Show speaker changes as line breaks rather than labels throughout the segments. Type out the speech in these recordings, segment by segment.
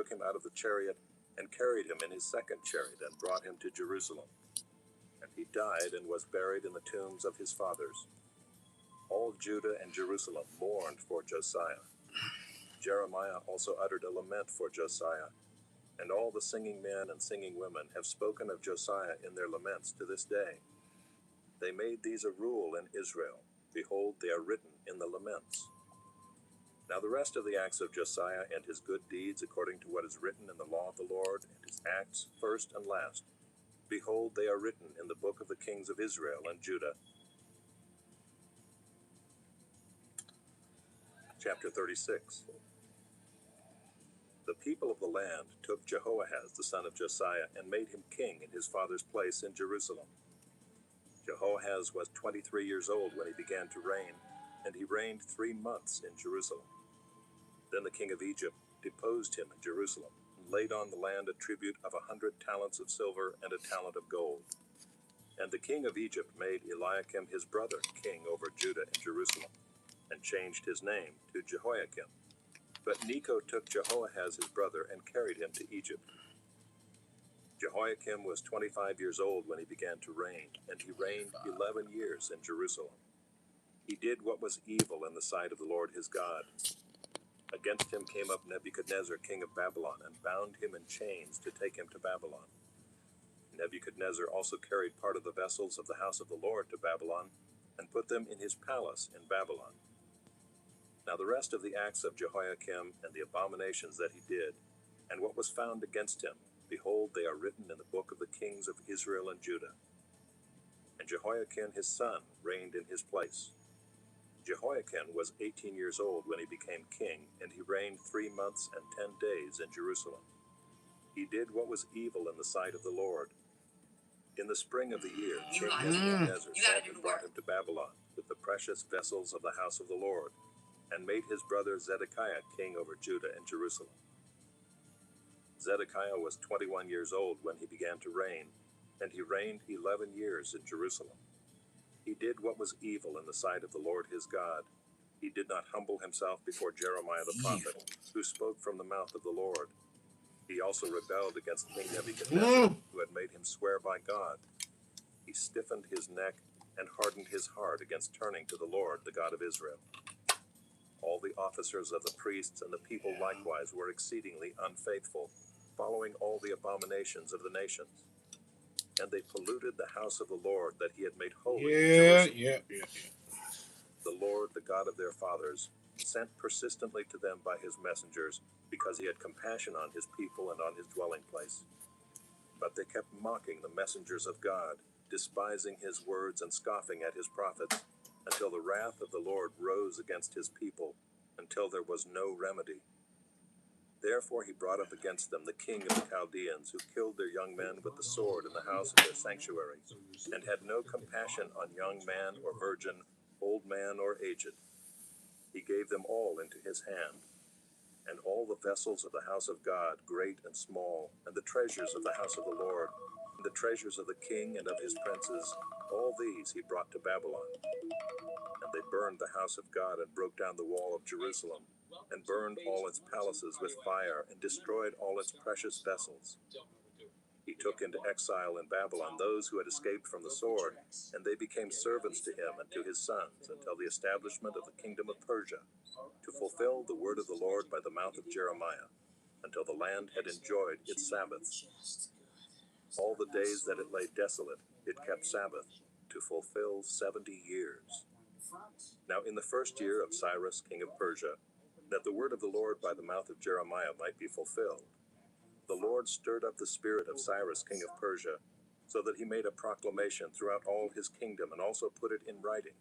took him out of the chariot and carried him in his second chariot and brought him to Jerusalem. And he died and was buried in the tombs of his fathers. All Judah and Jerusalem mourned for Josiah. Jeremiah also uttered a lament for Josiah, and all the singing men and singing women have spoken of Josiah in their laments to this day. They made these a rule in Israel. Behold, they are written in the laments. Now the rest of the acts of Josiah and his good deeds according to what is written in the law of the Lord, and his acts first and last, behold, they are written in the book of the kings of Israel and Judah. Chapter 36. The people of the land took Jehoahaz the son of Josiah and made him king in his father's place in Jerusalem. Jehoahaz was 23 years old when he began to reign, and he reigned 3 months in Jerusalem. Then the king of Egypt deposed him in Jerusalem, and laid on the land a tribute of 100 talents of silver and a talent of gold. And the king of Egypt made Eliakim his brother king over Judah and Jerusalem, and changed his name to Jehoiakim. But Necho took Jehoahaz his brother and carried him to Egypt. Jehoiakim was 25 years old when he began to reign, and he reigned 11 years in Jerusalem. He did what was evil in the sight of the Lord his God. Against him came up Nebuchadnezzar king of Babylon, and bound him in chains to take him to Babylon. Nebuchadnezzar also carried part of the vessels of the house of the Lord to Babylon, and put them in his palace in Babylon. Now the rest of the acts of Jehoiakim, and the abominations that he did, and what was found against him, behold, they are written in the book of the kings of Israel and Judah. And Jehoiakim his son reigned in his place. Jehoiakim was 18 years old when he became king, and he reigned 3 months and 10 days in Jerusalem. He did what was evil in the sight of the Lord. In the spring of the year, King Nebuchadnezzar sent and brought him to Babylon with the precious vessels of the house of the Lord, and made his brother Zedekiah king over Judah and Jerusalem. Zedekiah was 21 years old when he began to reign, and he reigned 11 years in Jerusalem. He did what was evil in the sight of the Lord his God. He did not humble himself before Jeremiah the prophet, who spoke from the mouth of the Lord. He also rebelled against King Nebuchadnezzar, who had made him swear by God. He stiffened his neck and hardened his heart against turning to the Lord, the God of Israel. All the officers of the priests and the people likewise were exceedingly unfaithful, following all the abominations of the nations. And they polluted the house of the Lord that he had made holy in Jerusalem. The Lord, the God of their fathers, sent persistently to them by his messengers, because he had compassion on his people and on his dwelling place. But they kept mocking the messengers of God, despising his words and scoffing at his prophets, until the wrath of the Lord rose against his people, until there was no remedy. Therefore he brought up against them the king of the Chaldeans, who killed their young men with the sword in the house of their sanctuary, and had no compassion on young man or virgin, old man or aged. He gave them all into his hand. And all the vessels of the house of God, great and small, and the treasures of the house of the Lord, and the treasures of the king and of his princes, all these he brought to Babylon. And they burned the house of God, and broke down the wall of Jerusalem, and burned all its palaces with fire, and destroyed all its precious vessels. He took into exile in Babylon those who had escaped from the sword, and they became servants to him and to his sons, until the establishment of the kingdom of Persia, to fulfill the word of the Lord by the mouth of Jeremiah, until the land had enjoyed its Sabbaths. All the days that it lay desolate, it kept Sabbath, to fulfill 70 years. Now in the first year of Cyrus king of Persia, that the word of the Lord by the mouth of Jeremiah might be fulfilled, the Lord stirred up the spirit of Cyrus king of Persia, so that he made a proclamation throughout all his kingdom, and also put it in writing.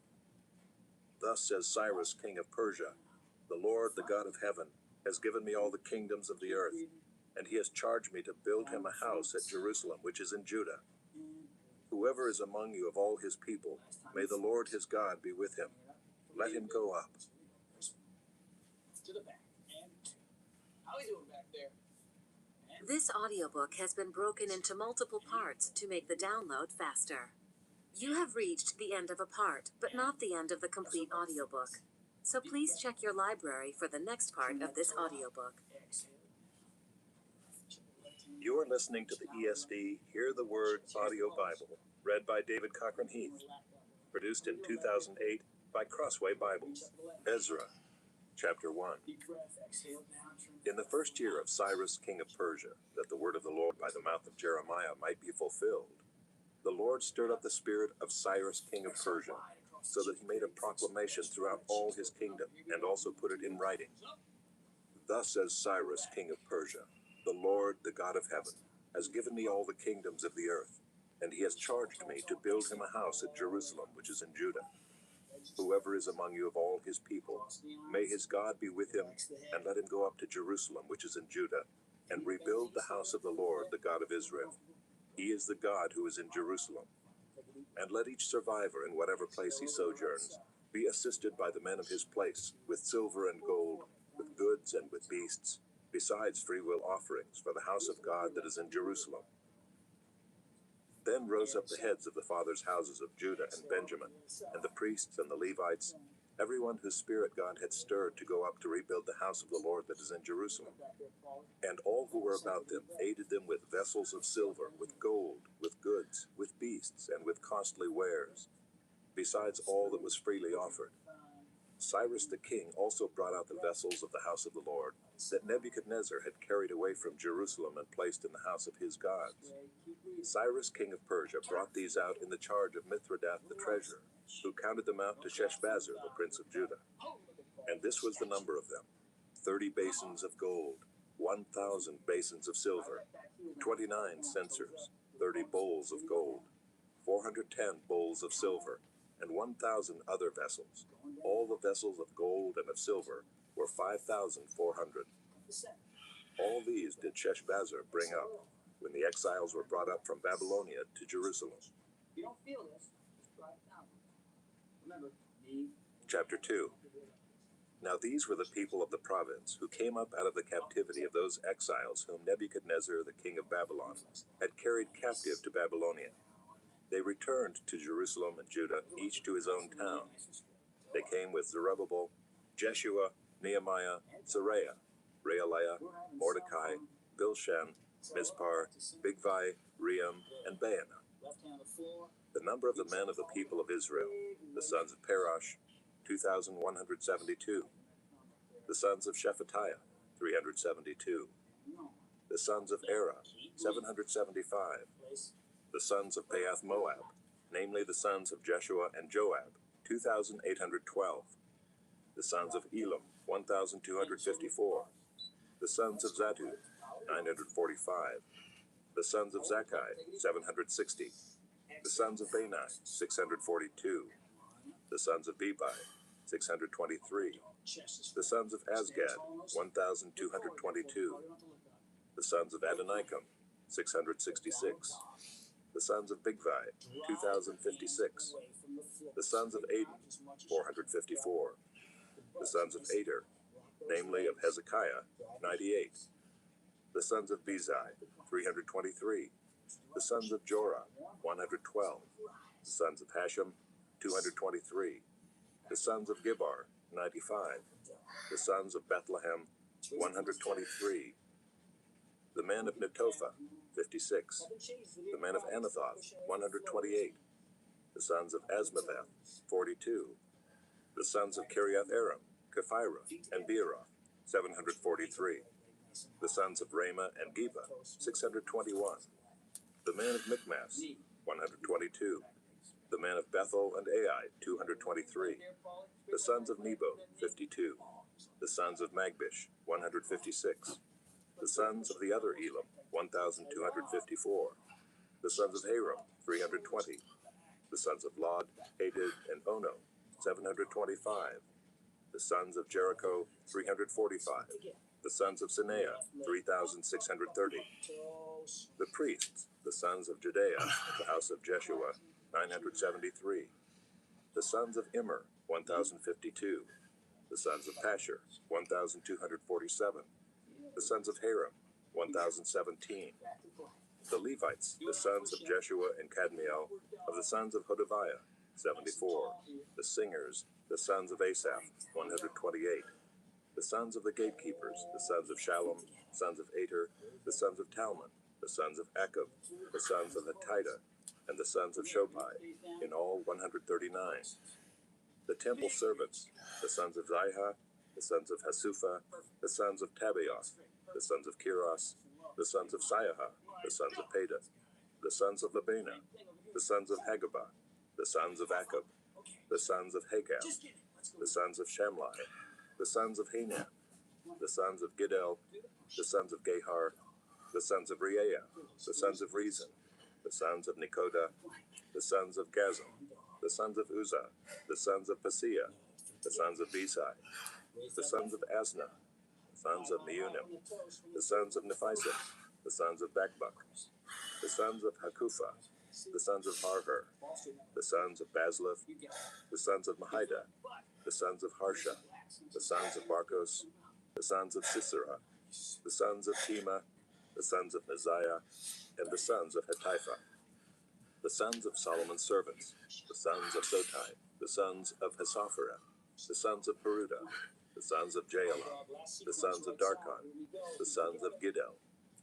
Thus says Cyrus king of Persia, the Lord, the God of heaven, has given me all the kingdoms of the earth, and he has charged me to build him a house at Jerusalem, which is in Judah. Whoever is among you of all his people, may the Lord his God be with him. Let him go up.
To the back. And how are we doing back there?
This audiobook has been broken into multiple parts to make the download faster. You have reached the end of a part, but not the end of the complete audiobook. So please check your library for the next part of this audiobook.
are listening to the ESV Hear the Word audio Bible, read by David Cochran Heath, produced in 2008 by Crossway Bibles. Ezra, chapter 1. In the first year of Cyrus, king of Persia, that the word of the Lord by the mouth of Jeremiah might be fulfilled, the Lord stirred up the spirit of Cyrus, king of Persia, so that he made a proclamation throughout all his kingdom, and also put it in writing. Thus says Cyrus, king of Persia, the Lord, the God of heaven, has given me all the kingdoms of the earth, and he has charged me to build him a house at Jerusalem, which is in Judah. Whoever is among you of all his people, may his God be with him, and let him go up to Jerusalem, which is in Judah, and rebuild the house of the Lord, the God of Israel. He is the God who is in Jerusalem. And let each survivor in whatever place he sojourns be assisted by the men of his place, with silver and gold, with goods and with beasts, besides freewill offerings for the house of God that is in Jerusalem. Then rose up the heads of the fathers' houses of Judah and Benjamin, and the priests and the Levites, everyone whose spirit God had stirred to go up to rebuild the house of the Lord that is in Jerusalem. And all who were about them aided them with vessels of silver, with gold, with goods, with beasts, and with costly wares, besides all that was freely offered. Cyrus the king also brought out the vessels of the house of the Lord, that Nebuchadnezzar had carried away from Jerusalem and placed in the house of his gods. Cyrus king of Persia brought these out in the charge of Mithredath the treasurer, who counted them out to Sheshbazzar the prince of Judah. And this was the number of them: 30 basins of gold, 1,000 basins of silver, 29 censers, 30 bowls of gold, 410 bowls of silver, and 1,000 other vessels. All the vessels of gold and of silver were 5,400. All these did Sheshbazzar bring up, when the exiles were brought up from Babylonia to Jerusalem. Chapter 2. Now these were the people of the province, who came up out of the captivity of those exiles whom Nebuchadnezzar the king of Babylon had carried captive to Babylonia. They returned to Jerusalem and Judah, each to his own town. They came with Zerubbabel, Jeshua, Nehemiah, Seraiah, Realiah, Mordecai, Bilshan, Mizpar, Bigvai, Rehum, and Baanah. The number of the men of the people of Israel, the sons of Parosh, 2,172. The sons of Shephatiah, 372. The sons of Erah, 775. The sons of Paath Moab, namely the sons of Jeshua and Joab, 2,812. The sons of Elam, 1,254. The sons of Zattu, 945. The sons of Zakkai, 760. The sons of Bani, 642. The sons of Bebai, 623. The sons of Azgad, 1,222. The sons of Adonikam, 666. The sons of Bigvai, 2,056. The sons of Aden, 454. The sons of Ader, namely of Hezekiah, 98. The sons of Bezai, 323. The sons of Jorah, 112. The sons of Hashem, 223. The sons of Gibbar, 95. The sons of Bethlehem, 123. The men of Netophah, 56. The men of Anathoth, 128. The sons of Asmaveth, 42. The sons of Kiriath-Aram, Kephirah, and Beeroth, 743. The sons of Ramah and Geba, 621. The men of Michmas, 122. The men of Bethel and Ai, 223. The sons of Nebo, 52. The sons of Magbish, 156. The sons of the other Elam, 1,254. The sons of Haram, 320. The sons of Lod, Hadid, and Ono, 725. The sons of Jericho, 345. The sons of Sineah, 3,630. The priests, the sons of Judea, the house of Jeshua, 973. The sons of Immer, 1,052. The sons of Pashur, 1,247. The sons of Haram, 1,017. The Levites, the sons of Jeshua and Kadmiel, of the sons of Hodaviah, 74. The singers, the sons of Asaph, 128. The sons of the gatekeepers, the sons of Shallum, sons of Ater, the sons of Talmon, the sons of Akub, the sons of Hatita, and the sons of Shobai, in all 139. The temple servants, the sons of Ziha, the sons of Hasufa, the sons of Tabaoth, the sons of Kiros, the sons of Siaha, the sons of Pedah, the sons of Labana, the sons of Hagabah, the sons of Akub, the sons of Hagab, the sons of Shamlai, the sons of Hanan, the sons of Giddel, the sons of Gehar, the sons of Reaiah, the sons of Rezin, the sons of Nekoda, the sons of Gazam, the sons of Uzzah, the sons of Paseah, the sons of Besai, the sons of Asnah, the sons of Meunim, the sons of Nephisim, the sons of Bakbuk, the sons of Hakupha, the sons of Harher, the sons of Bazlith, the sons of Mahida, the sons of Harsha, the sons of Barkos, the sons of Sisera, the sons of Tema, the sons of Neziah, and the sons of Hatipha, the sons of Solomon's servants, the sons of Sotai, the sons of Hassapharah, the sons of Peruda, the sons of Jaala, the sons of Darkon, the sons of Giddel,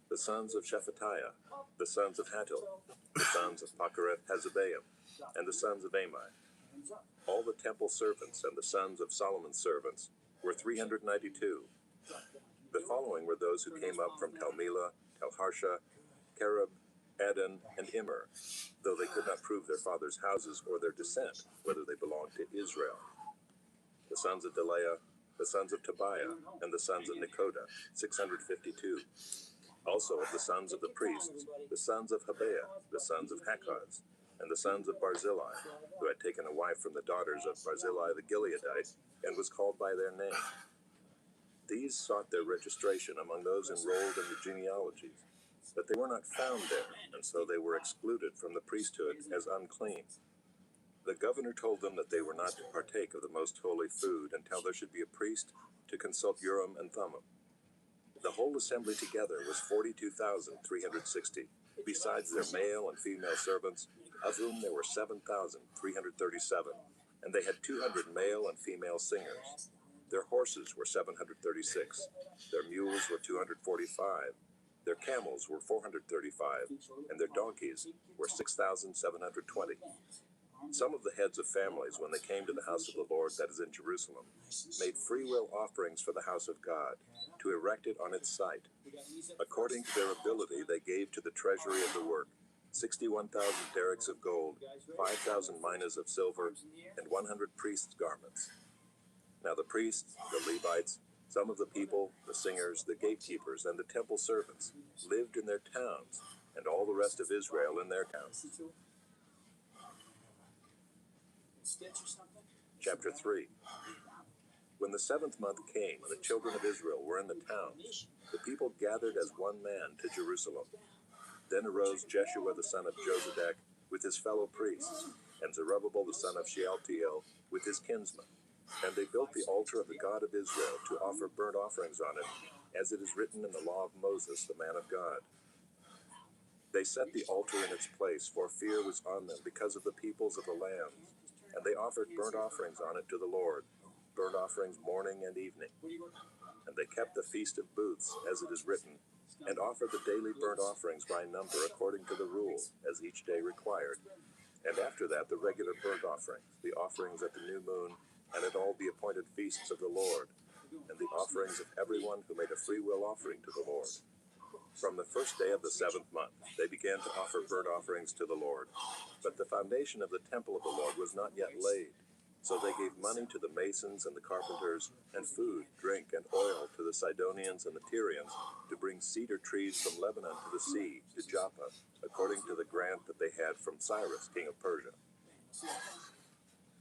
the sons of Shephatiah, the sons of Hattil, the sons of Pachereth Hazabaim, and the sons of Amai. All the temple servants and the sons of Solomon's servants were 392. The following were those who came up from Telmela, Telharsha, Kerub, Adon, and Immer, though they could not prove their fathers' houses or their descent, whether they belonged to Israel. The sons of Delaiah, the sons of Tobiah, and the sons of Nekoda, 652. Also of the sons of the priests, the sons of Habeah, the sons of Hakaz, and the sons of Barzillai, who had taken a wife from the daughters of Barzillai the Gileadite, and was called by their name. These sought their registration among those enrolled in the genealogies, but they were not found there, and so they were excluded from the priesthood as unclean. The governor told them that they were not to partake of the most holy food until there should be a priest to consult Urim and Thummim. The whole assembly together was 42,360, besides their male and female servants, of whom there were 7,337, and they had 200 male and female singers. Their horses were 736, their mules were 245, their camels were 435, and their donkeys were 6,720. Some of the heads of families, when they came to the house of the Lord that is in Jerusalem, made freewill offerings for the house of God, to erect it on its site. According to their ability, they gave to the treasury of the work 61,000 derricks of gold, 5,000 minas of silver, and 100 priests' garments. Now the priests, the Levites, some of the people, the singers, the gatekeepers, and the temple servants lived in their towns, and all the rest of Israel in their towns. Chapter 3. When the 7th month came and the children of Israel were in the towns, the people gathered as one man to Jerusalem. Then arose Jeshua the son of Jozadak with his fellow priests, and Zerubbabel the son of Shealtiel with his kinsmen. And they built the altar of the God of Israel to offer burnt offerings on it, as it is written in the law of Moses the man of God. They set the altar in its place, for fear was on them because of the peoples of the lands. And they offered burnt offerings on it to the Lord, burnt offerings morning and evening. And they kept the Feast of Booths, as it is written, and offered the daily burnt offerings by number according to the rule, as each day required. And after that the regular burnt offerings, the offerings at the new moon, and at all the appointed feasts of the Lord, and the offerings of everyone who made a freewill offering to the Lord. From the first day of the 7th month, they began to offer burnt offerings to the Lord. But the foundation of the temple of the Lord was not yet laid. So they gave money to the masons and the carpenters, and food, drink, and oil to the Sidonians and the Tyrians, to bring cedar trees from Lebanon to the sea, to Joppa, according to the grant that they had from Cyrus, king of Persia.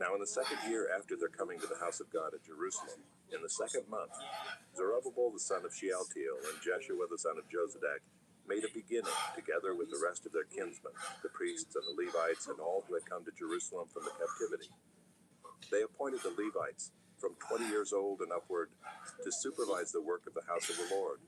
Now in the 2nd year after their coming to the house of God at Jerusalem, in the 2nd month, Zerubbabel the son of Shealtiel and Jeshua the son of Jozadak made a beginning, together with the rest of their kinsmen, the priests and the Levites, and all who had come to Jerusalem from the captivity. They appointed the Levites, from 20 years old and upward, to supervise the work of the house of the Lord.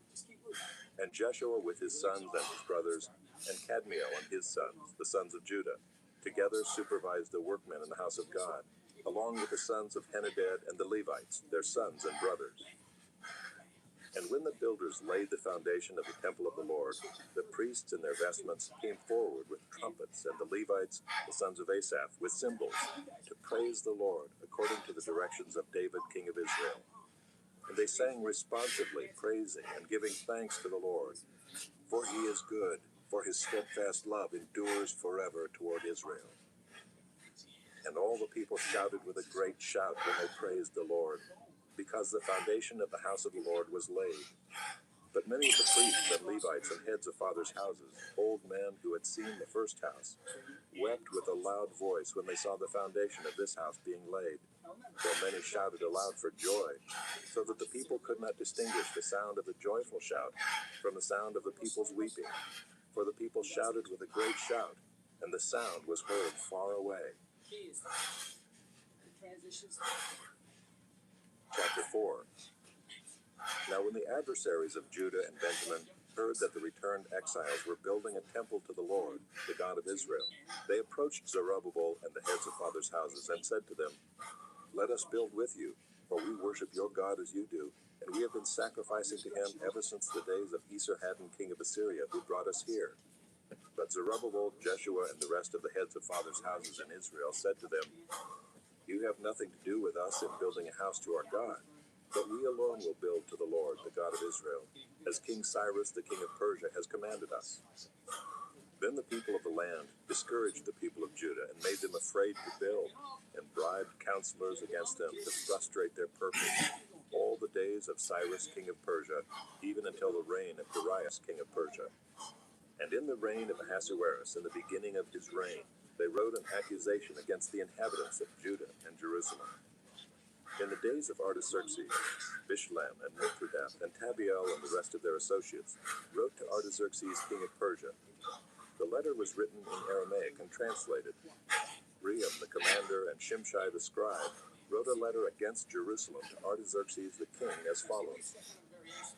And Jeshua with his sons and his brothers, and Kadmiel and his sons, the sons of Judah, together supervised the workmen in the house of God, along with the sons of Henadad and the Levites, their sons and brothers. And when the builders laid the foundation of the temple of the Lord, the priests in their vestments came forward with trumpets, and the Levites, the sons of Asaph, with cymbals, to praise the Lord according to the directions of David, king of Israel. And they sang responsively, praising and giving thanks to the Lord. For he is good, for his steadfast love endures forever toward Israel. And all the people shouted with a great shout when they praised the Lord, because the foundation of the house of the Lord was laid. But many of the priests and Levites and heads of fathers' houses, old men who had seen the first house, wept with a loud voice when they saw the foundation of this house being laid. While many shouted aloud for joy, so that the people could not distinguish the sound of the joyful shout from the sound of the people's weeping. For the people shouted with a great shout, and the sound was heard far away. Chapter 4. Now when the adversaries of Judah and Benjamin heard that the returned exiles were building a temple to the Lord, the God of Israel, they approached Zerubbabel and the heads of fathers' houses and said to them, Let us build with you, for we worship your God as you do, and we have been sacrificing to him ever since the days of Esarhaddon, king of Assyria, who brought us here. But Zerubbabel, Jeshua, and the rest of the heads of fathers' houses in Israel said to them, You have nothing to do with us in building a house to our God, but we alone will build to the Lord, the God of Israel, as King Cyrus, the king of Persia, has commanded us. Then the people of the land discouraged the people of Judah and made them afraid to build, and bribed counselors against them to frustrate their purpose all the days of Cyrus, king of Persia, even until the reign of Darius, king of Persia. And in the reign of Ahasuerus, in the beginning of his reign, they wrote an accusation against the inhabitants of Judah and Jerusalem. In the days of Artaxerxes, Bishlam and Mithridath and Tabiel and the rest of their associates wrote to Artaxerxes, king of Persia. The letter was written in Aramaic and translated. Rehum the commander and Shimshai the scribe wrote a letter against Jerusalem to Artaxerxes the king as follows.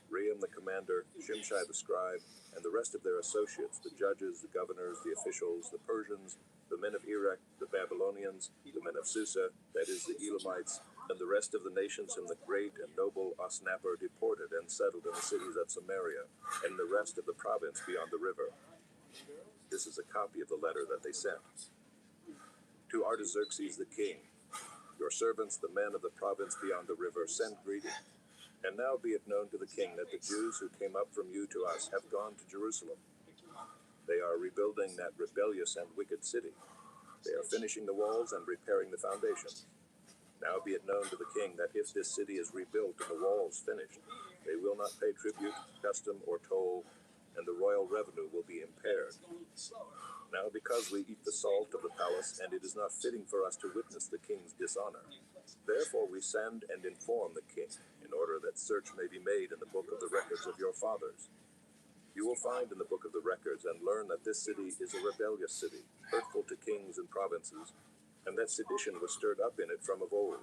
Rehum the commander, Shimshai the scribe, and the rest of their associates, the judges, the governors, the officials, the Persians, the men of Erech, the Babylonians, the men of Susa, that is, the Elamites, and the rest of the nations whom the great and noble Osnappar deported and settled in the cities of Samaria, and the rest of the province beyond the river. This is a copy of the letter that they sent. To Artaxerxes the king, your servants, the men of the province beyond the river, send greeting. And now be it known to the king that the Jews who came up from you to us have gone to Jerusalem. They are rebuilding that rebellious and wicked city. They are finishing the walls and repairing the foundations. Now be it known to the king that if this city is rebuilt and the walls finished, they will not pay tribute, custom, or toll, and the royal revenue will be impaired. Now because we eat the salt of the palace, and it is not fitting for us to witness the king's dishonor, therefore we send and inform the king, in order that search may be made in the book of the records of your fathers. You will find in the book of the records and learn that this city is a rebellious city, hurtful to kings and provinces, and that sedition was stirred up in it from of old.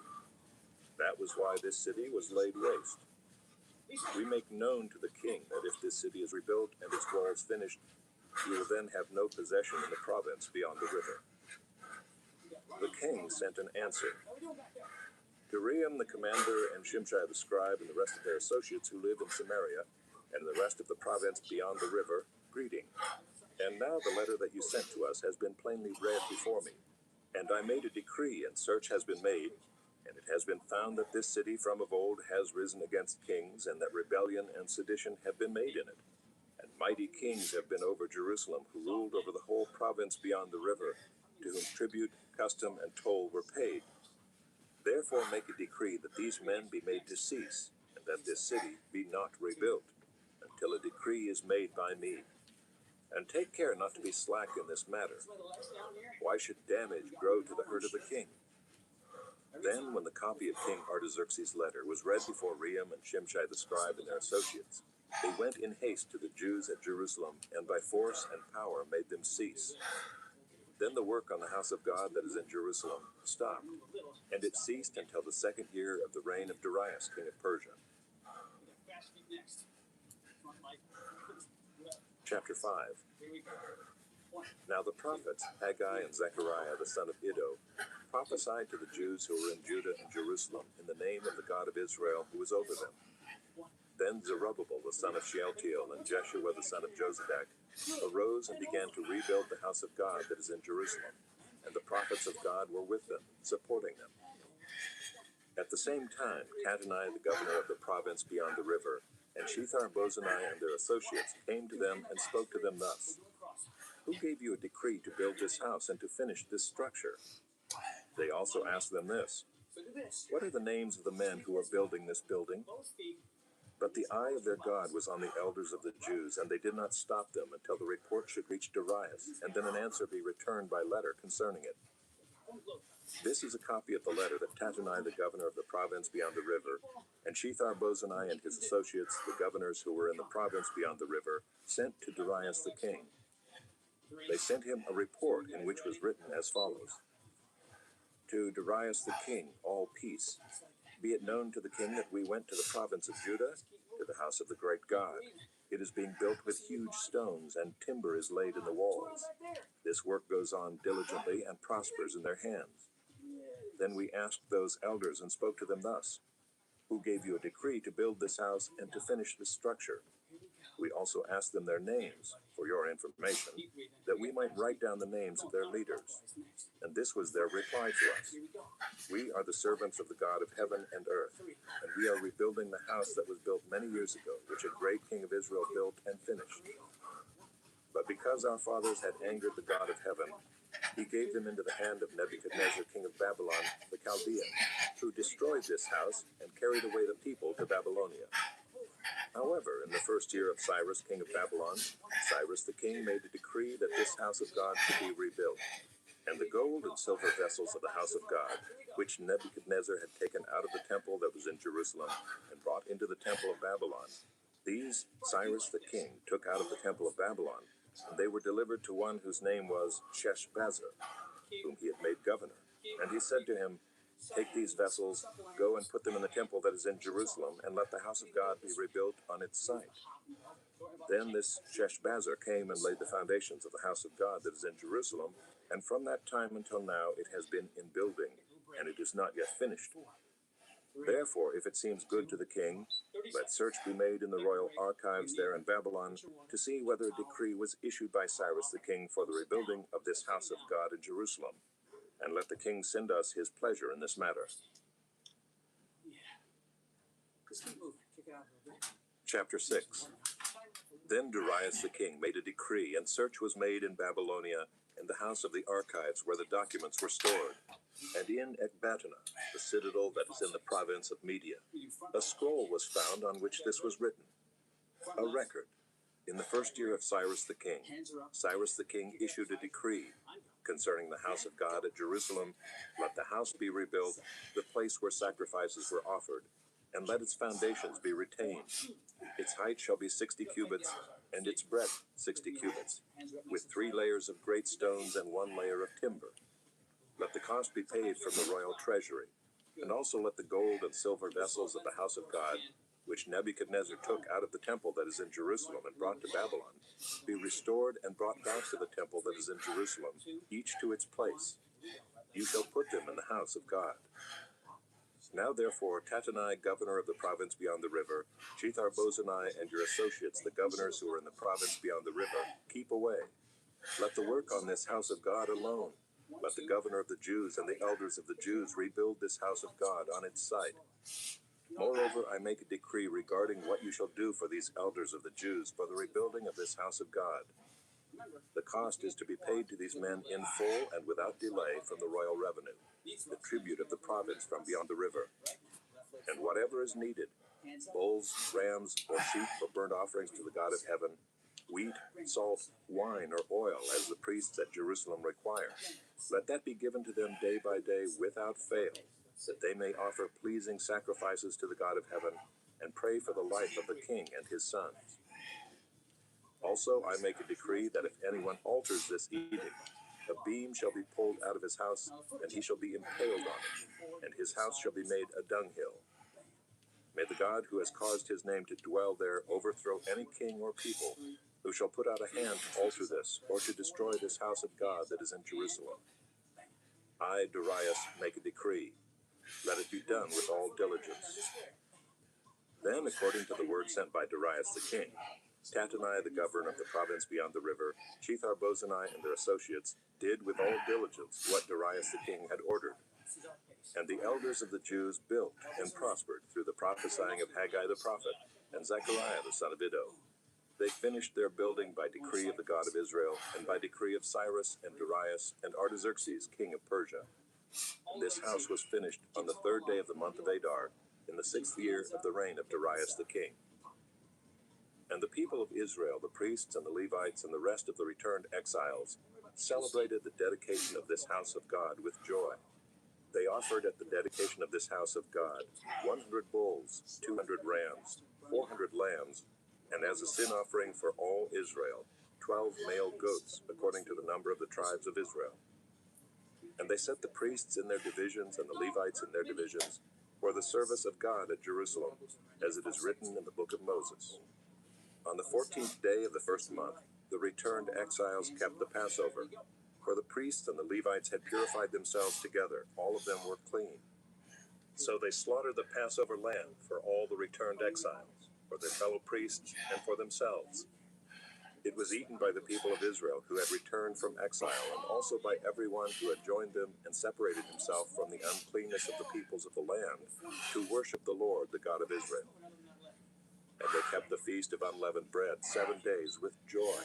That was why this city was laid waste. We make known to the king that if this city is rebuilt and its walls finished, you will then have no possession in the province beyond the river. The king sent an answer. To Rehum the commander and Shimshai the scribe and the rest of their associates who live in Samaria and the rest of the province beyond the river, greeting. And now the letter that you sent to us has been plainly read before me. And I made a decree, and search has been made, and it has been found that this city from of old has risen against kings, and that rebellion and sedition have been made in it. And mighty kings have been over Jerusalem, who ruled over the whole province beyond the river, to whom tribute, custom, and toll were paid. Therefore make a decree that these men be made to cease, and that this city be not rebuilt, until a decree is made by me. And take care not to be slack in this matter. Why should damage grow to the hurt of the king? Then, when the copy of King Artaxerxes' letter was read before Rehum and Shimshai the scribe and their associates, they went in haste to the Jews at Jerusalem, and by force and power made them cease. Then the work on the house of God that is in Jerusalem stopped, and it ceased until the 2nd year of the reign of Darius, king of Persia. Chapter 5. Now the prophets, Haggai and Zechariah the son of Iddo, prophesied to the Jews who were in Judah and Jerusalem in the name of the God of Israel who was over them. Then Zerubbabel the son of Shealtiel and Jeshua the son of Jozadak arose and began to rebuild the house of God that is in Jerusalem, and the prophets of God were with them, supporting them. At the same time, Tattenai, the governor of the province beyond the river, and Shethar-bozenai and their associates came to them and spoke to them thus: Who gave you a decree to build this house and to finish this structure? They also asked them this: What are the names of the men who are building this building? But the eye of their God was on the elders of the Jews, and they did not stop them until the report should reach Darius, and then an answer be returned by letter concerning it. This is a copy of the letter that Tattenai, the governor of the province beyond the river, and Shethar-bozenai and his associates, the governors who were in the province beyond the river, sent to Darius the king. They sent him a report in which was written as follows: To Darius the king, all peace. Be it known to the king that we went to the province of Judah, to the house of the great God. It is being built with huge stones, and timber is laid in the walls. This work goes on diligently and prospers in their hands. Then we asked those elders and spoke to them thus: Who gave you a decree to build this house and to finish this structure? We also asked them their names, for your information, that we might write down the names of their leaders. And this was their reply to us: We are the servants of the God of heaven and earth, and we are rebuilding the house that was built many years ago, which a great king of Israel built and finished. But because our fathers had angered the God of heaven, he gave them into the hand of Nebuchadnezzar, king of Babylon, the Chaldean, who destroyed this house and carried away the people to Babylonia. However, in the first year of Cyrus, king of Babylon, Cyrus the king made a decree that this house of God should be rebuilt. And the gold and silver vessels of the house of God, which Nebuchadnezzar had taken out of the temple that was in Jerusalem and brought into the temple of Babylon, these Cyrus the king took out of the temple of Babylon, and they were delivered to one whose name was Sheshbazzar, whom he had made governor. And he said to him, Take these vessels, go and put them in the temple that is in Jerusalem, and let the house of God be rebuilt on its site. Then this Sheshbazzar came and laid the foundations of the house of God that is in Jerusalem, and from that time until now it has been in building, and it is not yet finished. Therefore, if it seems good to the king, let search be made in the royal archives there in Babylon to see whether a decree was issued by Cyrus the king for the rebuilding of this house of God in Jerusalem, and let the king send us his pleasure in this matter. Chapter 6. Then Darius the king made a decree, and search was made in Babylonia, in the house of the archives where the documents were stored, and in Ecbatana, the citadel that is in the province of Media. A scroll was found on which this was written: A record. In the first year of Cyrus the king issued a decree concerning the house of God at Jerusalem. Let the house be rebuilt, the place where sacrifices were offered, and let its foundations be retained. Its height shall be 60 cubits, and its breadth 60 cubits, with 3 layers of great stones and 1 layer of timber. Let the cost be paid from the royal treasury, and also let the gold and silver vessels of the house of God, which Nebuchadnezzar took out of the temple that is in Jerusalem and brought to Babylon, be restored and brought back to the temple that is in Jerusalem, each to its place. You shall put them in the house of God. Now therefore, Tattenai, governor of the province beyond the river, Shethar-bozenai and your associates, the governors who are in the province beyond the river, keep away. Let the work on this house of God alone. Let the governor of the Jews and the elders of the Jews rebuild this house of God on its site. Moreover, I make a decree regarding what you shall do for these elders of the Jews for the rebuilding of this house of God. The cost is to be paid to these men in full and without delay from the royal revenue, the tribute of the province from beyond the river, and whatever is needed, bulls, rams, or sheep for burnt offerings to the God of heaven, wheat, salt, wine, or oil, as the priests at Jerusalem require. Let that be given to them day by day without fail, that they may offer pleasing sacrifices to the God of heaven and pray for the life of the king and his sons. Also, I make a decree that if anyone alters this edict, a beam shall be pulled out of his house, and he shall be impaled on it, and his house shall be made a dunghill. May the God who has caused his name to dwell there overthrow any king or people who shall put out a hand to alter this, or to destroy this house of God that is in Jerusalem. I, Darius, make a decree. Let it be done with all diligence. Then, according to the word sent by Darius the king, Tattenai, the governor of the province beyond the river, Shethar-bozenai and their associates, did with all diligence what Darius the king had ordered. And the elders of the Jews built and prospered through the prophesying of Haggai the prophet and Zechariah the son of Iddo. They finished their building by decree of the God of Israel, and by decree of Cyrus and Darius and Artaxerxes king of Persia. And this house was finished on the 3rd day of the month of Adar, in the 6th year of the reign of Darius the king. And the people of Israel, the priests and the Levites and the rest of the returned exiles, celebrated the dedication of this house of God with joy. They offered at the dedication of this house of God 100 bulls, 200 rams, 400 lambs, and as a sin offering for all Israel, 12 male goats, according to the number of the tribes of Israel. And they set the priests in their divisions and the Levites in their divisions for the service of God at Jerusalem, as it is written in the book of Moses. On the 14th day of the 1st month, the returned exiles kept the Passover, for the priests and the Levites had purified themselves together. All of them were clean. So they slaughtered the Passover lamb for all the returned exiles, for their fellow priests, and for themselves. It was eaten by the people of Israel who had returned from exile, and also by everyone who had joined them and separated himself from the uncleanness of the peoples of the land, to worship the Lord, the God of Israel. And they kept the feast of unleavened bread 7 days with joy,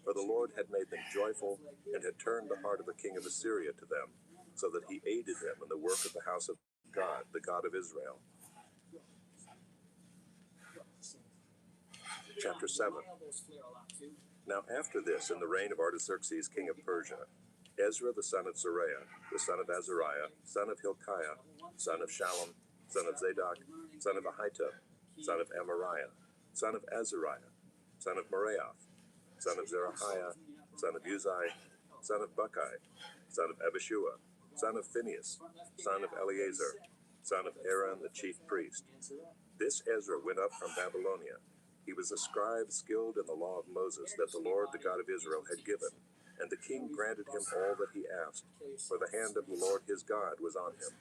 for the Lord had made them joyful, and had turned the heart of the king of Assyria to them, so that he aided them in the work of the house of God, the God of Israel. Chapter 7. Now after this, in the reign of Artaxerxes king of Persia, Ezra the son of Seraiah, the son of Azariah, son of Hilkiah, son of Shallum, son of Zadok, son of Ahitub, son of Amariah, son of Azariah, son of Meraioth, son of Zerahiah, son of Uzai, son of Buckai, son of Abishua, son of Phinehas, son of Eleazar, son of Aaron the chief priest. This Ezra went up from Babylonia. He was a scribe skilled in the law of Moses that the Lord, the God of Israel, had given, and the king granted him all that he asked, for the hand of the Lord his God was on him.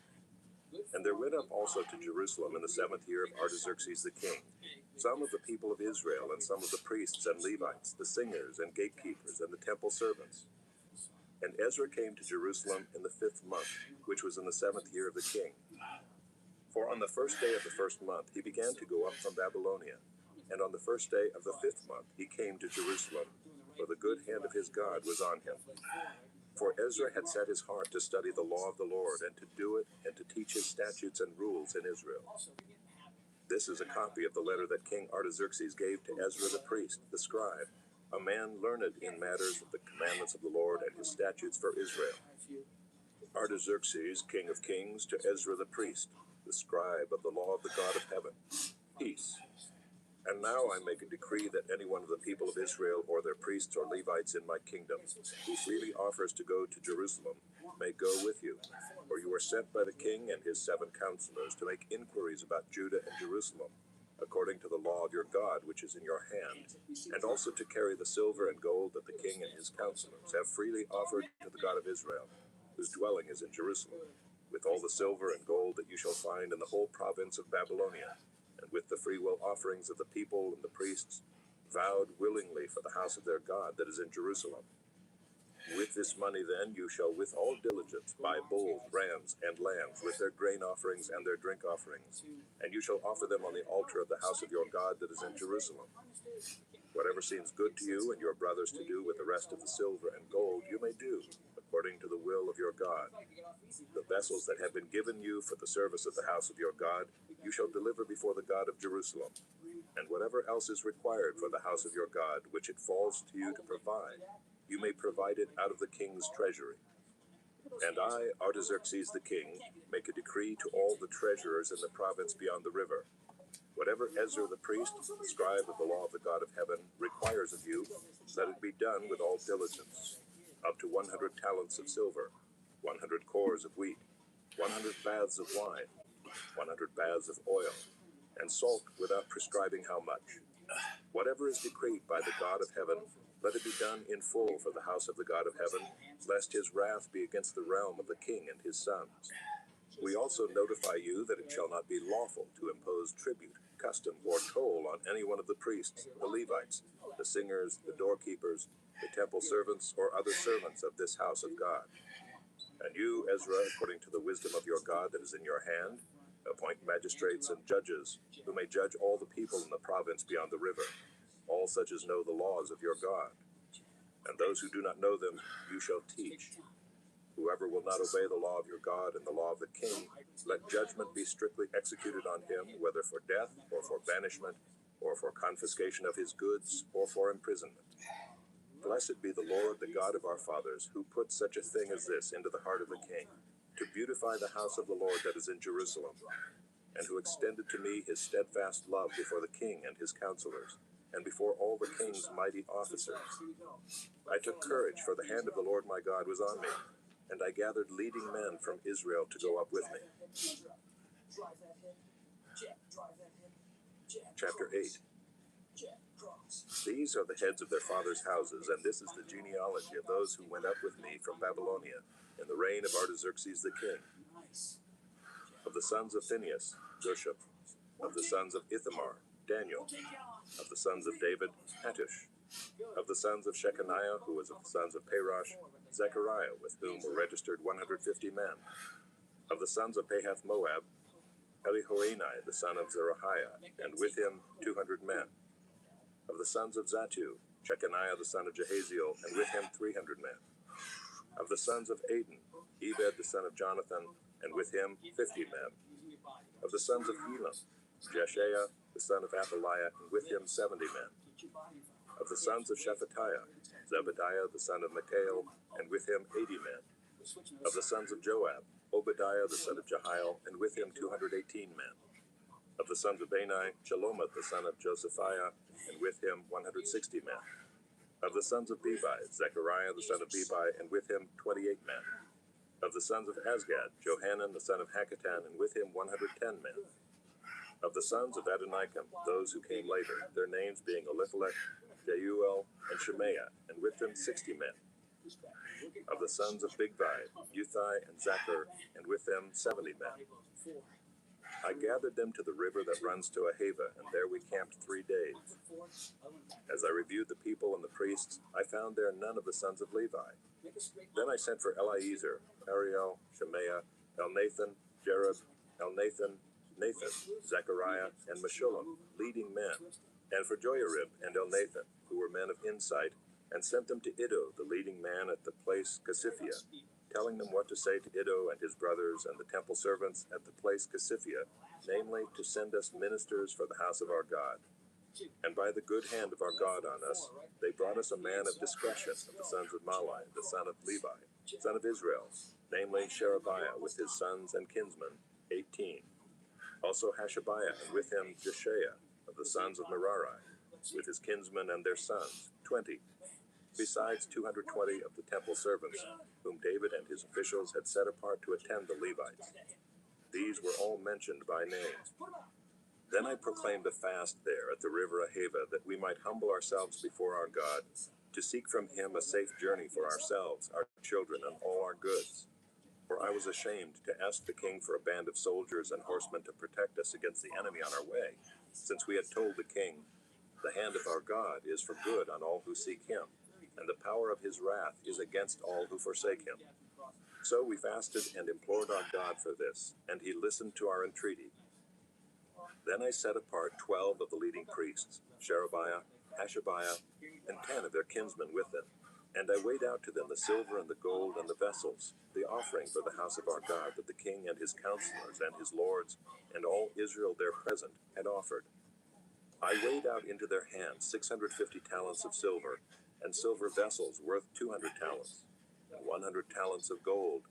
And there went up also to Jerusalem in the 7th year of Artaxerxes the king some of the people of Israel, and some of the priests and Levites, the singers and gatekeepers, and the temple servants. And Ezra came to Jerusalem in the 5th month, which was in the 7th year of the king. For on the 1st day of the 1st month he began to go up from Babylonia, and on the 1st day of the 5th month he came to Jerusalem, for the good hand of his God was on him. For Ezra had set his heart to study the law of the Lord, and to do it, and to teach his statutes and rules in Israel. This is a copy of the letter that King Artaxerxes gave to Ezra the priest, the scribe, a man learned in matters of the commandments of the Lord and his statutes for Israel. Artaxerxes, king of kings, to Ezra the priest, the scribe of the law of the God of heaven. Peace. And now I make a decree that any one of the people of Israel, or their priests or Levites in my kingdom, who freely offers to go to Jerusalem, may go with you. For you are sent by the king and his 7 counselors to make inquiries about Judah and Jerusalem, according to the law of your God which is in your hand, and also to carry the silver and gold that the king and his counselors have freely offered to the God of Israel, whose dwelling is in Jerusalem, with all the silver and gold that you shall find in the whole province of Babylonia, and with the freewill offerings of the people and the priests, vowed willingly for the house of their God that is in Jerusalem. With this money then you shall with all diligence buy bulls, rams, and lambs, with their grain offerings and their drink offerings, and you shall offer them on the altar of the house of your God that is in Jerusalem. Whatever seems good to you and your brothers to do with the rest of the silver and gold, you may do, according to the will of your God. The vessels that have been given you for the service of the house of your God, you shall deliver before the God of Jerusalem. And whatever else is required for the house of your God, which it falls to you to provide, you may provide it out of the king's treasury. And I, Artaxerxes the king, make a decree to all the treasurers in the province beyond the river. Whatever Ezra the priest, scribe of the law of the God of heaven, requires of you, let it be done with all diligence. Up to 100 talents of silver, 100 cores of wheat, 100 baths of wine, 100 baths of oil, and salt without prescribing how much. Whatever is decreed by the God of heaven, let it be done in full for the house of the God of heaven, lest his wrath be against the realm of the king and his sons. We also notify you that it shall not be lawful to impose tribute custom or toll on any one of the priests, the Levites, the singers, the doorkeepers, the temple servants, or other servants of this house of God. And you, Ezra, according to the wisdom of your God that is in your hand, appoint magistrates and judges, who may judge all the people in the province beyond the river, all such as know the laws of your God. And those who do not know them you shall teach. Whoever will not obey the law of your God and the law of the king, let judgment be strictly executed on him, whether for death, or for banishment, or for confiscation of his goods, or for imprisonment. Blessed be the Lord, the God of our fathers, who put such a thing as this into the heart of the king, to beautify the house of the Lord that is in Jerusalem, and who extended to me his steadfast love before the king and his counselors, and before all the king's mighty officers. I took courage, for the hand of the Lord my God was on me, and I gathered leading men from Israel to go up with me. Chapter 8. These are the heads of their fathers' houses, and this is the genealogy of those who went up with me from Babylonia in the reign of Artaxerxes the king. Of the sons of Phinehas, Gershom. Of the sons of Ithamar, Daniel. Of the sons of David, Hattush. Of the sons of Shechaniah, who was of the sons of Parosh, Zechariah, with whom were registered 150 men. Of the sons of Pahath Moab, Elihoenai, the son of Zeruiah, and with him 200 men. Of the sons of Zattu, Shechaniah the son of Jehaziel, and with him 300 men. Of the sons of Aden, Ebed the son of Jonathan, and with him 50 men. Of the sons of Elam, Jeshaiah the son of Athaliah, and with him 70 men. Of the sons of Shephatiah, Zebadiah the son of Michael, and with him 80 men. Of the sons of Joab, Obadiah the son of Jehiel, and with him 218 men. Of the sons of Bani, Shelomoth the son of Josephiah, and with him 160 men. Of the sons of Bebai, Zechariah the son of Bebai, and with him 28 men. Of the sons of Azgad, Johanan the son of Hakatan, and with him 110 men. Of the sons of Adonikam, those who came later, their names being Eliphalet, Jeuel, and Shemaiah, and with them 60 men. Of the sons of Bigvai, Uthai, and Zachar, and with them 70 men. I gathered them to the river that runs to Ahava, and there we camped 3 days. As I reviewed the people and the priests, I found there none of the sons of Levi. Then I sent for Eliezer, Ariel, Shemaiah, Elnathan, Jerub, Elnathan, Nathan, Zechariah, and Meshullam, leading men, and for Joiarib and Elnathan, who were men of insight, and sent them to Iddo, the leading man at the place Casiphia, telling them what to say to Iddo and his brothers and the temple servants at the place Casiphia, namely, to send us ministers for the house of our God. And by the good hand of our God on us, they brought us a man of discretion of the sons of Mahli, the son of Levi, son of Israel, namely Sherebiah with his sons and kinsmen, 18. Also Hashabiah, and with him Jeshaiah, of the sons of Merari, with his kinsmen and their sons, 20. Besides 220 of the temple servants, whom David and his officials had set apart to attend the Levites. These were all mentioned by name. Then I proclaimed a fast there at the river Ahava, that we might humble ourselves before our God, to seek from him a safe journey for ourselves, our children, and all our goods. For I was ashamed to ask the king for a band of soldiers and horsemen to protect us against the enemy on our way, since we had told the king, the hand of our God is for good on all who seek him, and the power of his wrath is against all who forsake him. So we fasted and implored our God for this, and he listened to our entreaty. Then I set apart 12 of the leading priests, Sherebiah, Hashabiah, and 10 of their kinsmen with them. And I weighed out to them the silver and the gold and the vessels, the offering for the house of our God that the king and his counselors and his lords and all Israel there present had offered. I weighed out into their hands 650 talents of silver, and silver vessels worth 200 talents, and 100 talents of gold,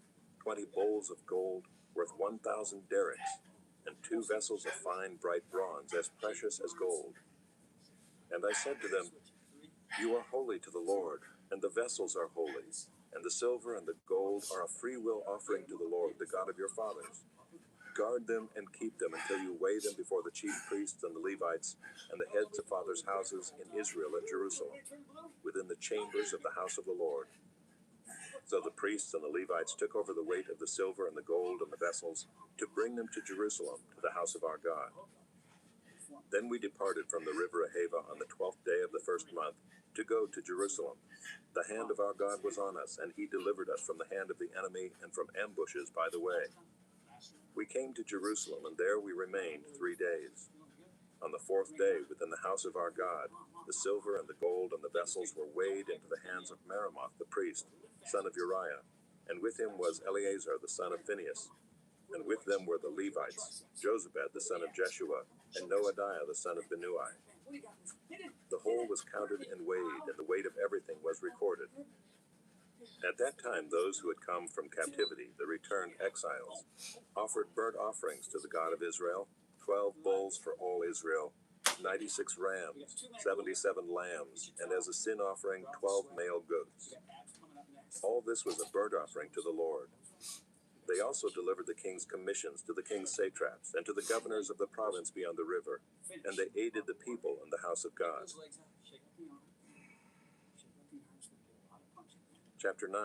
20 bowls of gold worth 1,000 derricks, and 2 vessels of fine bright bronze as precious as gold. And I said to them, You are holy to the Lord, and the vessels are holy, and the silver and the gold are a free will offering to the Lord, the God of your fathers. Guard them and keep them until you weigh them before the chief priests and the Levites and the heads of fathers' houses in Israel at Jerusalem, within the chambers of the house of the Lord. So the priests and the Levites took over the weight of the silver and the gold and the vessels to bring them to Jerusalem, to the house of our God. Then we departed from the river Ahava on the 12th day of the first month to go to Jerusalem. The hand of our God was on us, and he delivered us from the hand of the enemy and from ambushes by the way. We came to Jerusalem, and there we remained 3 days. On the 4th day, within the house of our God, the silver and the gold and the vessels were weighed into the hands of Meremoth the priest, son of Uriah, and with him was Eleazar the son of Phinehas. And with them were the Levites, Jozabad the son of Jeshua, and Noadiah the son of Binnui. The whole was counted and weighed, and the weight of everything was recorded. At that time those who had come from captivity, the returned exiles, offered burnt offerings to the God of Israel, 12 bulls for all Israel, 96 rams, 77 lambs, and as a sin offering 12 male goats. All this was a burnt offering to the Lord. They also delivered the king's commissions to the king's satraps and to the governors of the province beyond the river, and they aided the people in the house of God. Chapter 9.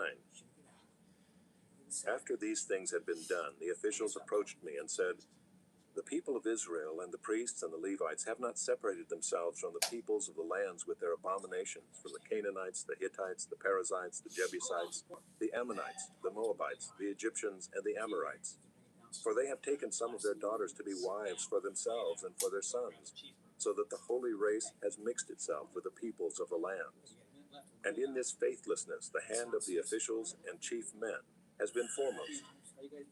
After these things had been done, the officials approached me and said, "The people of Israel and the priests and the Levites have not separated themselves from the peoples of the lands with their abominations, from the Canaanites, the Hittites, the Perizzites, the Jebusites, the Ammonites, the Moabites, the Egyptians, and the Amorites. For they have taken some of their daughters to be wives for themselves and for their sons, so that the holy race has mixed itself with the peoples of the lands. And in this faithlessness the hand of the officials and chief men has been foremost.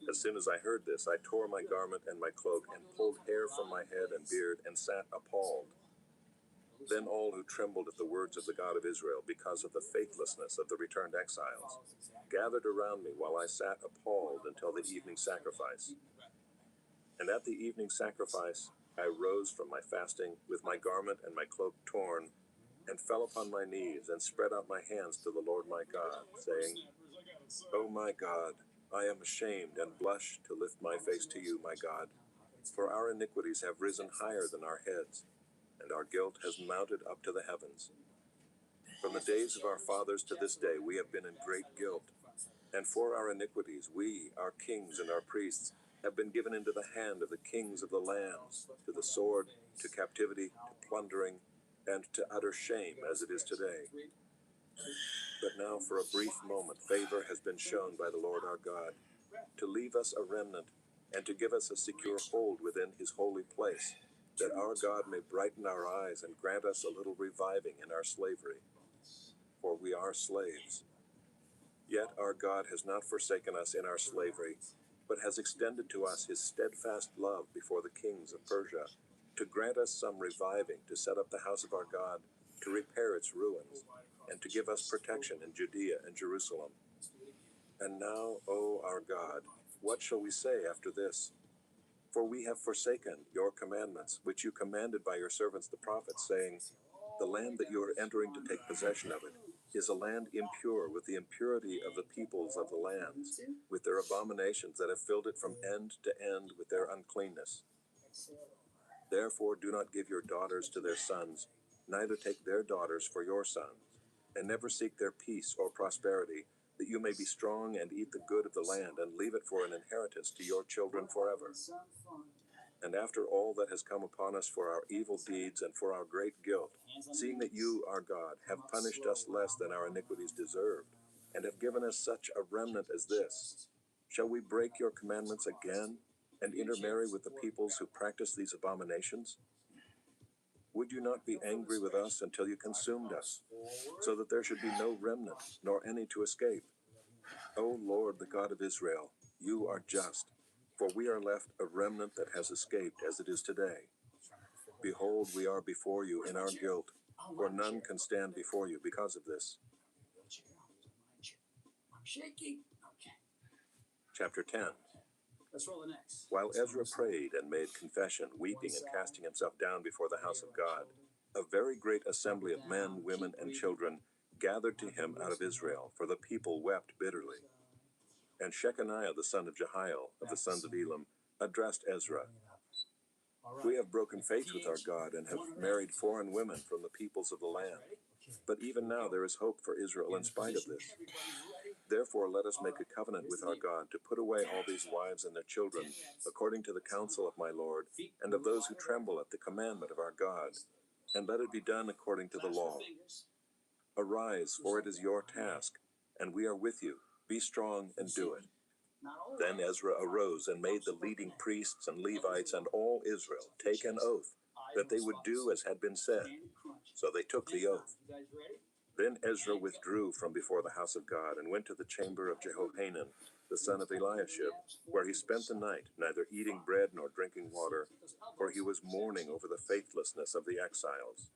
As soon as I heard this, I tore my garment and my cloak and pulled hair from my head and beard and sat appalled. Then all who trembled at the words of the God of Israel because of the faithlessness of the returned exiles gathered around me while I sat appalled until the evening sacrifice. And at the evening sacrifice I rose from my fasting with my garment and my cloak torn, and fell upon my knees and spread out my hands to the Lord my God, saying, O my God, I am ashamed and blush to lift my face to you, my God, for our iniquities have risen higher than our heads, and our guilt has mounted up to the heavens. From the days of our fathers to this day we have been in great guilt, and for our iniquities we, our kings and our priests, have been given into the hand of the kings of the lands, to the sword, to captivity, to plundering, and to utter shame as it is today. But now for a brief moment favor has been shown by the Lord our God, to leave us a remnant, and to give us a secure hold within his holy place, that our God may brighten our eyes and grant us a little reviving in our slavery. For we are slaves. Yet our God has not forsaken us in our slavery, but has extended to us his steadfast love before the kings of Persia, to grant us some reviving, to set up the house of our God, to repair its ruins, and to give us protection in Judea and Jerusalem. And now, O our God, what shall we say after this? For we have forsaken your commandments, which you commanded by your servants the prophets, saying, the land that you are entering to take possession of it is a land impure with the impurity of the peoples of the lands, with their abominations that have filled it from end to end with their uncleanness. Therefore do not give your daughters to their sons, neither take their daughters for your sons, and never seek their peace or prosperity, that you may be strong and eat the good of the land, and leave it for an inheritance to your children forever. And after all that has come upon us for our evil deeds and for our great guilt, seeing that you, our God, have punished us less than our iniquities deserved, and have given us such a remnant as this, shall we break your commandments again, and intermarry with the peoples who practice these abominations? Would you not be angry with us until you consumed us, so that there should be no remnant, nor any to escape? O Lord, the God of Israel, you are just, for we are left a remnant that has escaped as it is today. Behold, we are before you in our guilt, for none can stand before you because of this.
I'm shaking. Okay.
Chapter 10.
Let's roll the next.
While Ezra prayed and made confession, weeping and casting himself down before the house of God, a very great assembly of men, women, and children gathered to him out of Israel, for the people wept bitterly. And Shechaniah the son of Jehiel, of the sons of Elam, addressed Ezra. We have broken faith with our God and have married foreign women from the peoples of the land. But even now there is hope for Israel in spite of this. Therefore let us make a covenant with our God to put away all these wives and their children, according to the counsel of my Lord, and of those who tremble at the commandment of our God, and let it be done according to the law. Arise, for it is your task, and we are with you. Be strong and do it. Then Ezra arose and made the leading priests and Levites and all Israel take an oath that they would do as had been said. So they took the oath. Then Ezra withdrew from before the house of God and went to the chamber of Jehohanan, the son of Eliashib, where he spent the night, neither eating bread nor drinking water, for he was mourning over the faithlessness of the exiles.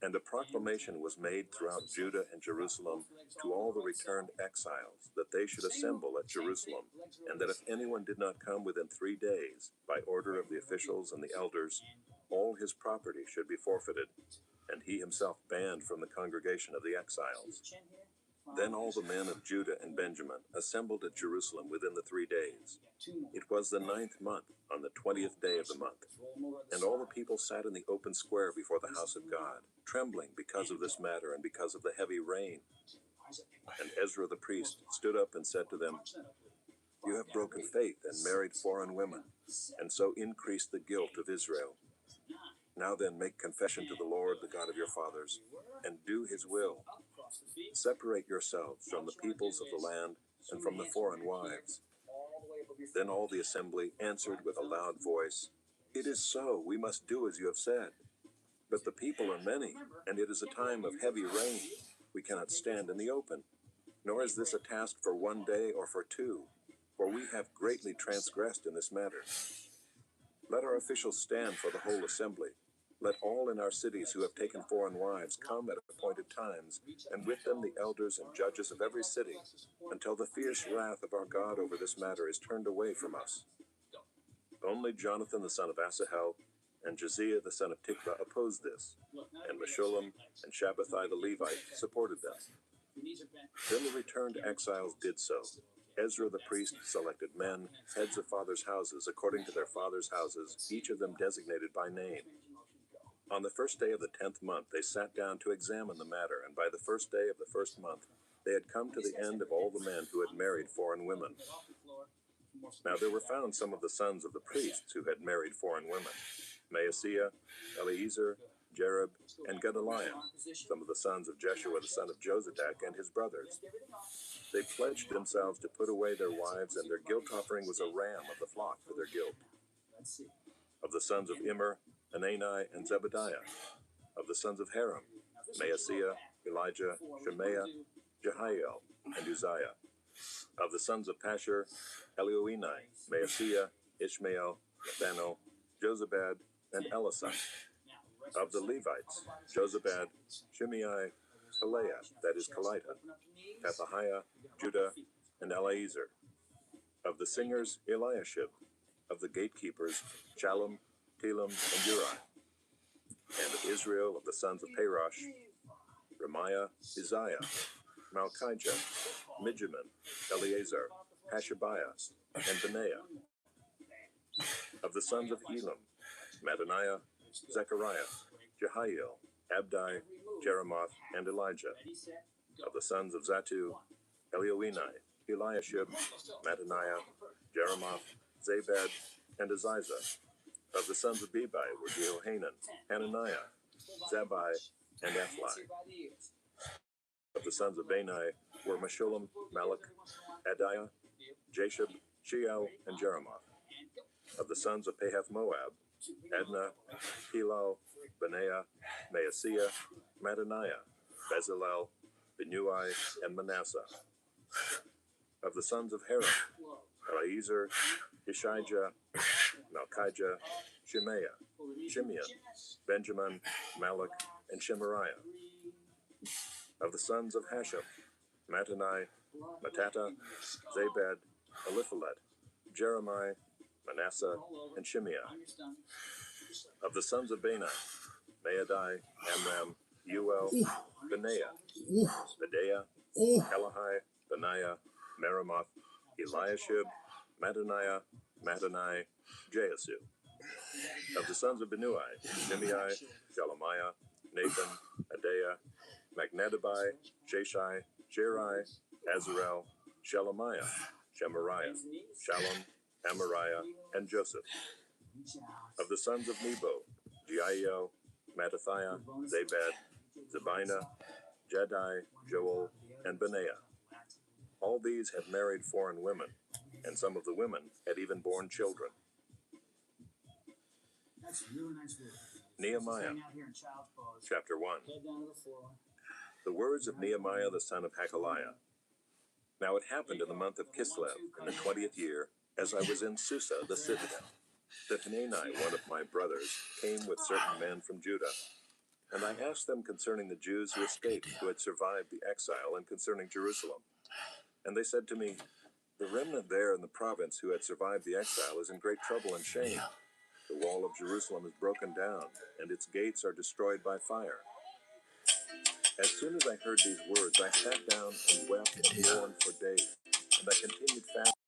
And a proclamation was made throughout Judah and Jerusalem to all the returned exiles, that they should assemble at Jerusalem, and that if anyone did not come within 3 days, by order of the officials and the elders, all his property should be forfeited, and he himself banned from the congregation of the exiles. Then all the men of Judah and Benjamin assembled at Jerusalem within the 3 days. It was the 9th month, on the 20th day of the month. And all the people sat in the open square before the house of God, trembling because of this matter and because of the heavy rain. And Ezra the priest stood up and said to them, You have broken faith and married foreign women, and so increased the guilt of Israel. Now then, make confession to the Lord, the God of your fathers, and do his will. Separate yourselves from the peoples of the land and from the foreign wives. Then all the assembly answered with a loud voice, It is so, we must do as you have said. But the people are many, and it is a time of heavy rain. We cannot stand in the open. Nor is this a task for 1 day or for 2, for we have greatly transgressed in this matter. Let our officials stand for the whole assembly. Let all in our cities who have taken foreign wives come at appointed times, and with them the elders and judges of every city, until the fierce wrath of our God over this matter is turned away from us. Only Jonathan the son of Asahel and Josiah the son of Tikva opposed this, and Meshullam and Shabbathai the Levite supported them. Then the returned exiles did so. Ezra the priest selected men, heads of fathers' houses, according to their fathers' houses, each of them designated by name. On the first day of the 10th month they sat down to examine the matter, and by the first day of the first month they had come to the end of all the men who had married foreign women. Now there were found some of the sons of the priests who had married foreign women: Maaseiah, Eleazar, Jerib, and Gedaliah, some of the sons of Jeshua the son of Jozadak and his brothers. They pledged themselves to put away their wives, and their guilt offering was a ram of the flock for their guilt. Of the sons of Immer, Anani, and Zebediah. Of the sons of Haram, Maaseiah, Elijah, Shemaiah, Jehiel, and Uzziah. Of the sons of Pashur, Elioenai, Maaseiah, Ishmael, Nathanael, Jozabad, and Elisai. Of the Levites, Jozabad, Shimei, Kaleah, that is Kelita, Pethahiah, Judah, and Eleazar. Of the singers, Eliashib. Of the gatekeepers, Shallum, Telem, and Uri. And of Israel, of the sons of Parosh, Remiah, Uzziah, Malchijah, Mijamin, Eleazar, Hashabiah, and Benaiah. Of the sons of Elam, Mattaniah, Zechariah, Jehiel, Abdi, Jeremoth, and Elijah. Of the sons of Zatu, Elioenai, Eliashib, Mattaniah, Jeremoth, Zabad, and Aziza. Of the sons of Bebai were Jehohanan, Hananiah, Zabai, and Ephli. Of the sons of Bani were Meshullam, Malach, Adiah, Jashub, Sheal, and Jeremoth. Of the sons of Pahath Moab, Adnah, Hilal, Benaiah, Maaseiah, Mattaniah, Bezalel, Benui, and Manasseh. Of the sons of Haram, Eleazar, Ishijah, Malchijah, Shemaiah, Shimeon, Benjamin, Malach, and Shemariah. Of the sons of Hashem, Mattani, Matata, Zabad, Eliphalet, Jeremiah, Manasseh, and Shimeah. Of the sons of Bani, Maadai, Amram, Uel, Benaiah, Bedaiah, Elahai, Benaiah, Meremoth, Eliashib, Mattaniah, Mattanai, Jehasu. Of the sons of Benui, Shimei, Shelemiah, Nathan, Adaiah, Magnadabai, Sheshai, Jerai, Azarel, Shelemiah, Shemariah, Shallum, Amariah, and Joseph. Of the sons of Nebo, Jeiel, Mattathiah, Zabad, Zabina, Jedi, Joel, and Benaiah. All these had married foreign women, and some of the women had even borne children.
That's really nice work.
Nehemiah,
Hang out here in child's pose.
chapter 1.
Head down to the floor.
The words of Nehemiah the son of Hakaliah. Now it happened in the month of Kislev, in the 20th year, as I was in Susa, the citadel, that Hanani, one of my brothers, came with certain men from Judah. And I asked them concerning the Jews who escaped, who had survived the exile, and concerning Jerusalem. And they said to me, the remnant there in the province who had survived the exile is in great trouble and shame. The wall of Jerusalem is broken down, and its gates are destroyed by fire. As soon as I heard these words, I sat down and wept and mourned for days, and I continued fasting.